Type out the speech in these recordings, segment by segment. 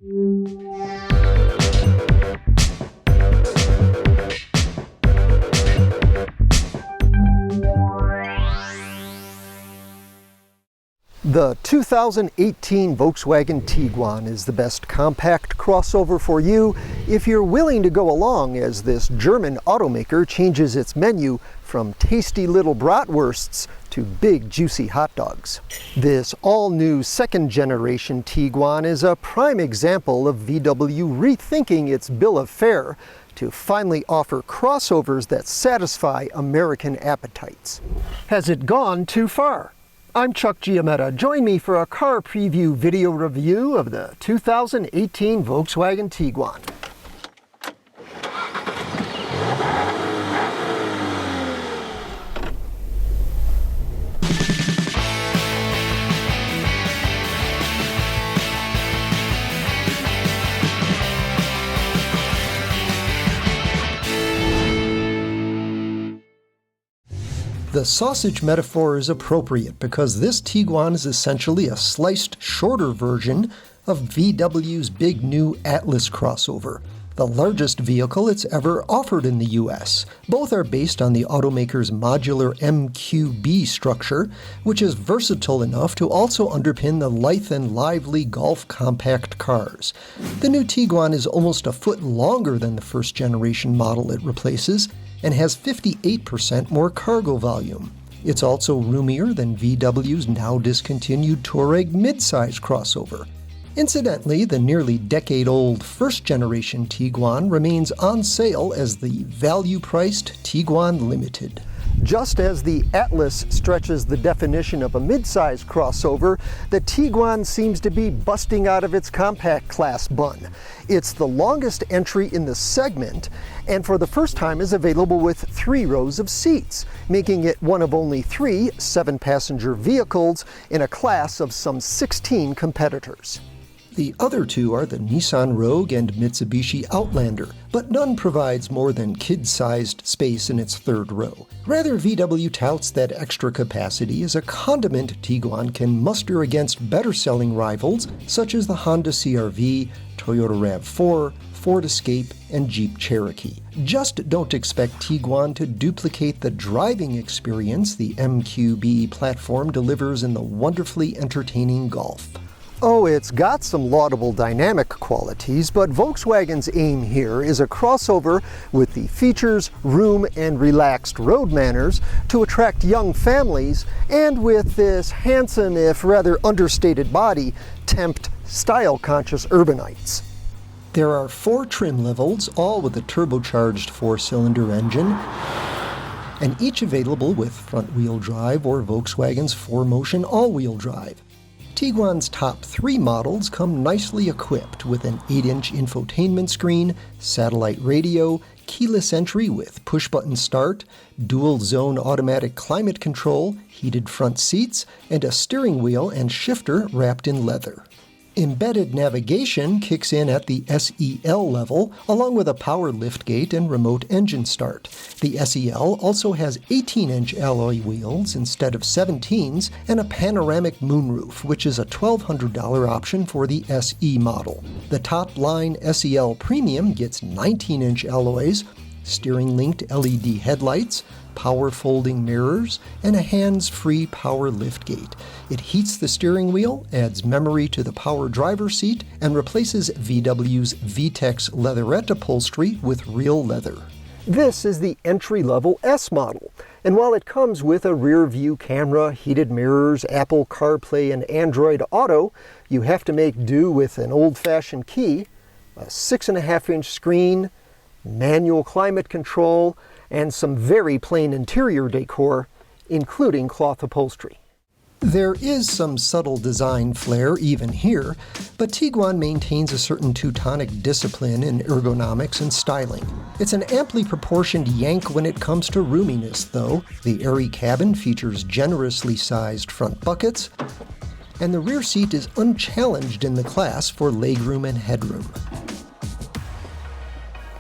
The 2018 Volkswagen Tiguan is the best compact crossover for you if you're willing to go along as this German automaker changes its menu from tasty little bratwursts to big juicy hot dogs. This all-new second-generation Tiguan is a prime example of VW rethinking its bill of fare to finally offer crossovers that satisfy American appetites. Has it gone too far? I'm Chuck Giametta. Join me for a car preview video review of the 2018 Volkswagen Tiguan. The sausage metaphor is appropriate because this Tiguan is essentially a sliced, shorter version of VW's big new Atlas crossover, the largest vehicle it's ever offered in the US. Both are based on the automaker's modular MQB structure, which is versatile enough to also underpin the lithe and lively Golf compact cars. The new Tiguan is almost a foot longer than the first-generation model it replaces, and has 58% more cargo volume. It's also roomier than VW's now discontinued Touareg midsize crossover. Incidentally, the nearly decade-old first-generation Tiguan remains on sale as the value-priced Tiguan Limited. Just as the Atlas stretches the definition of a midsize crossover, the Tiguan seems to be busting out of its compact class bun. It's the longest entry in the segment, and for the first time is available with 3 rows of seats, making it one of only 3 7-passenger vehicles in a class of some 16 competitors. The other 2 are the Nissan Rogue and Mitsubishi Outlander, but none provides more than kid-sized space in its 3rd row. Rather, VW touts that extra capacity as a condiment Tiguan can muster against better-selling rivals such as the Honda CR-V, Toyota RAV4, Ford Escape, and Jeep Cherokee. Just don't expect Tiguan to duplicate the driving experience the MQB platform delivers in the wonderfully entertaining Golf. Oh, it's got some laudable dynamic qualities, but Volkswagen's aim here is a crossover with the features, room, and relaxed road manners to attract young families, and with this handsome, if rather understated body, tempt style-conscious urbanites. There are 4 trim levels, all with a turbocharged 4-cylinder engine, and each available with front-wheel drive or Volkswagen's 4Motion all-wheel drive. Tiguan's top 3 models come nicely equipped with an 8-inch infotainment screen, satellite radio, keyless entry with push-button start, dual-zone automatic climate control, heated front seats, and a steering wheel and shifter wrapped in leather. Embedded navigation kicks in at the SEL level, along with a power liftgate and remote engine start. The SEL also has 18-inch alloy wheels instead of 17s and a panoramic moonroof, which is a $1,200 option for the SE model. The top-line SEL Premium gets 19-inch alloys, steering-linked LED headlights, power folding mirrors, and a hands-free power liftgate. It heats the steering wheel, adds memory to the power driver's seat, and replaces VW's VTEX leatherette upholstery with real leather. This is the entry-level S model, and while it comes with a rear-view camera, heated mirrors, Apple CarPlay, and Android Auto, you have to make do with an old-fashioned key, a 6.5-inch screen, manual climate control, and some very plain interior decor, including cloth upholstery. There is some subtle design flair even here, but Tiguan maintains a certain Teutonic discipline in ergonomics and styling. It's an amply proportioned yank when it comes to roominess, though. The airy cabin features generously sized front buckets, and the rear seat is unchallenged in the class for legroom and headroom.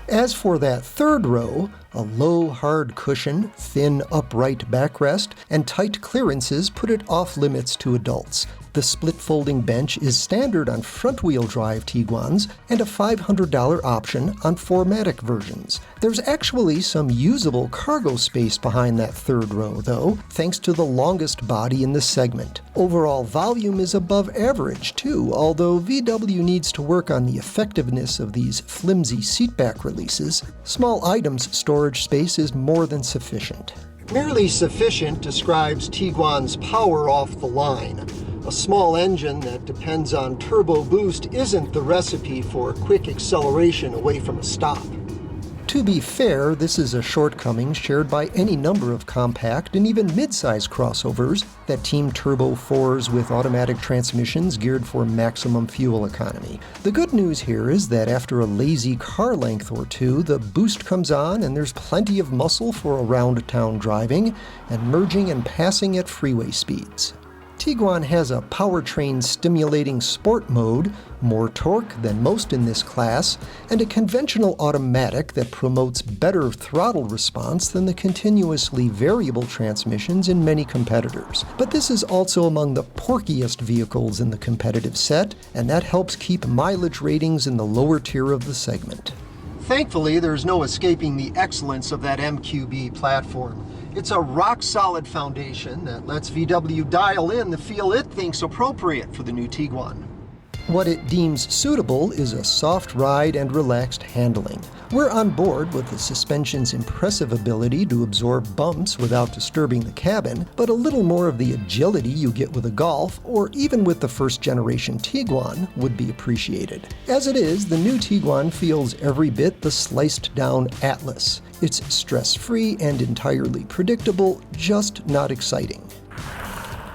As for that 3rd row, a low, hard cushion, thin, upright backrest, and tight clearances put it off limits to adults. The split folding bench is standard on front-wheel drive Tiguans and a $500 option on 4MATIC versions. There's actually some usable cargo space behind that third row, though, thanks to the longest body in the segment. Overall volume is above average, too, although VW needs to work on the effectiveness of these flimsy seatback releases. Small items storage space is more than sufficient. Merely sufficient describes Tiguan's power off the line. A small engine that depends on turbo boost isn't the recipe for quick acceleration away from a stop. To be fair, this is a shortcoming shared by any number of compact and even mid-size crossovers that team turbo 4s with automatic transmissions geared for maximum fuel economy. The good news here is that after a lazy car length or two, the boost comes on and there's plenty of muscle for around-town driving and merging and passing at freeway speeds. Tiguan has a powertrain-stimulating sport mode, more torque than most in this class, and a conventional automatic that promotes better throttle response than the continuously variable transmissions in many competitors. But this is also among the porkiest vehicles in the competitive set, and that helps keep mileage ratings in the lower tier of the segment. Thankfully, there's no escaping the excellence of that MQB platform. It's a rock-solid foundation that lets VW dial in the feel it thinks appropriate for the new Tiguan. What it deems suitable is a soft ride and relaxed handling. We're on board with the suspension's impressive ability to absorb bumps without disturbing the cabin, but a little more of the agility you get with a Golf, or even with the first-generation Tiguan, would be appreciated. As it is, the new Tiguan feels every bit the sliced-down Atlas. It's stress-free and entirely predictable, just not exciting.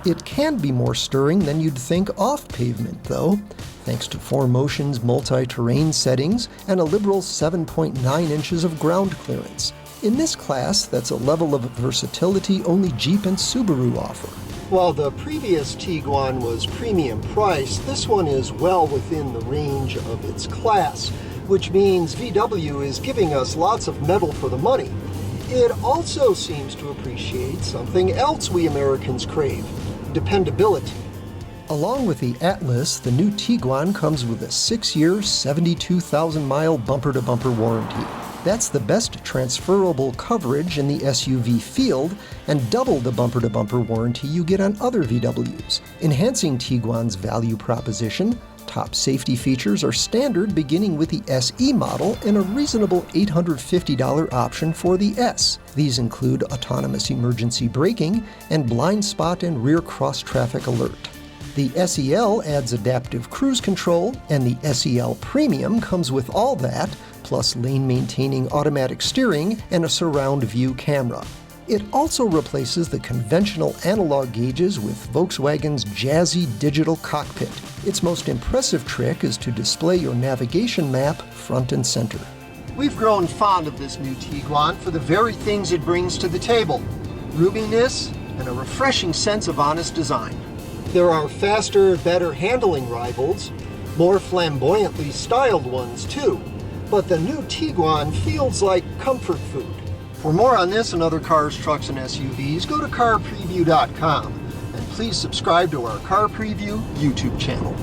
It can be more stirring than you'd think off pavement, though, thanks to 4Motion's multi-terrain settings and a liberal 7.9 inches of ground clearance. In this class, that's a level of versatility only Jeep and Subaru offer. While the previous Tiguan was premium priced, this one is well within the range of its class, which means VW is giving us lots of metal for the money. It also seems to appreciate something else we Americans crave: dependability. Along with the Atlas, the new Tiguan comes with a 6-year, 72,000-mile bumper-to-bumper warranty. That's the best transferable coverage in the SUV field and double the bumper-to-bumper warranty you get on other VWs. Enhancing Tiguan's value proposition, top safety features are standard beginning with the SE model and a reasonable $850 option for the S. These include autonomous emergency braking and blind spot and rear cross-traffic alert. The SEL adds adaptive cruise control, and the SEL Premium comes with all that, plus lane-maintaining automatic steering and a surround view camera. It also replaces the conventional analog gauges with Volkswagen's jazzy digital cockpit. Its most impressive trick is to display your navigation map front and center. We've grown fond of this new Tiguan for the very things it brings to the table: roominess and a refreshing sense of honest design. There are faster, better handling rivals, more flamboyantly styled ones too, but the new Tiguan feels like comfort food. For more on this and other cars, trucks, and SUVs, go to CarPreview.com, and please subscribe to our Car Preview YouTube channel.